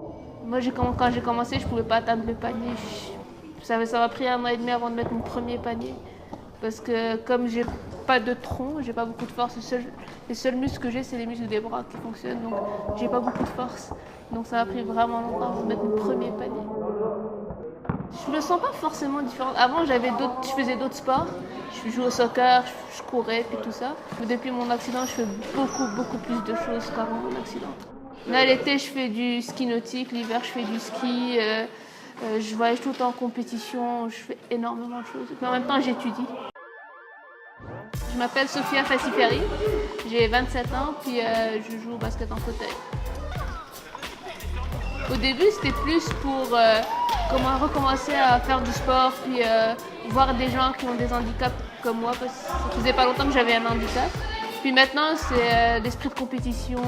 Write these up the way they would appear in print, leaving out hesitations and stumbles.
Moi, quand j'ai commencé, je ne pouvais pas atteindre le panier. Ça m'a pris 1 an et demi avant de mettre mon premier panier. Parce que comme j'ai pas de tronc, j'ai pas beaucoup de force, les seuls muscles que j'ai, c'est les muscles des bras qui fonctionnent. Donc j'ai pas beaucoup de force. Donc ça m'a pris vraiment longtemps avant de mettre mon premier panier. Je me sens pas forcément différente. Avant, je faisais d'autres sports. Je jouais au soccer, je courais, puis tout ça. Mais depuis mon accident, je fais beaucoup plus de choses qu'avant mon accident. Là, l'été, je fais du ski nautique. L'hiver, je fais du ski. Je voyage tout le temps en compétition. Je fais énormément de choses. Mais en même temps, j'étudie. Je m'appelle Sophia Fassiferi. J'ai 27 ans, puis je joue au basket en fauteuil. Au début, c'était plus pour comment recommencer à faire du sport, puis voir des gens qui ont des handicaps comme moi, parce que ça faisait pas longtemps que j'avais un handicap. Puis maintenant, c'est l'esprit de compétition,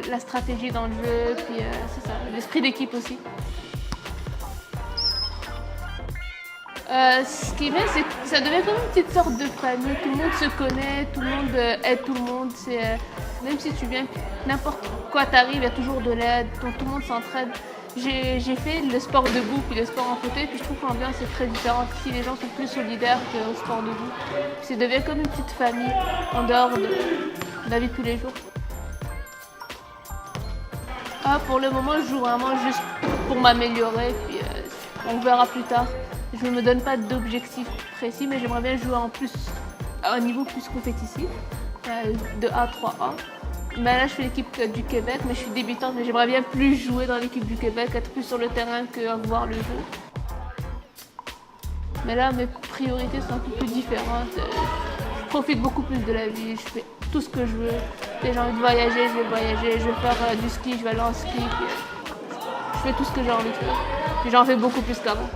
la stratégie dans le jeu, puis c'est ça, l'esprit d'équipe aussi. Ce qui est bien, c'est que ça devient comme une petite sorte de famille. Tout le monde se connaît, tout le monde aide tout le monde. Même si tu viens, n'importe quoi t'arrive, il y a toujours de l'aide, donc tout le monde s'entraide. J'ai fait le sport debout puis le sport en fauteuil, puis je trouve que l'ambiance est très différente. Ici, les gens sont plus solidaires qu'au sport debout. Puis ça devient comme une petite famille en dehors de la vie de tous les jours. Pour le moment, je joue vraiment juste pour m'améliorer, puis on verra plus tard. Je ne me donne pas d'objectif précis, mais j'aimerais bien jouer à un niveau plus compétitif, de A à 3A. Mais là, je fais l'équipe du Québec, mais je suis débutante, mais j'aimerais bien plus jouer dans l'équipe du Québec, être plus sur le terrain que voir le jeu. Mais là, mes priorités sont un peu plus différentes. Je profite beaucoup plus de la vie, je fais tout ce que je veux. Si j'ai envie de voyager, je vais voyager, je vais faire du ski, je vais aller en ski. Puis, je fais tout ce que j'ai envie de faire. Puis j'en fais beaucoup plus qu'avant.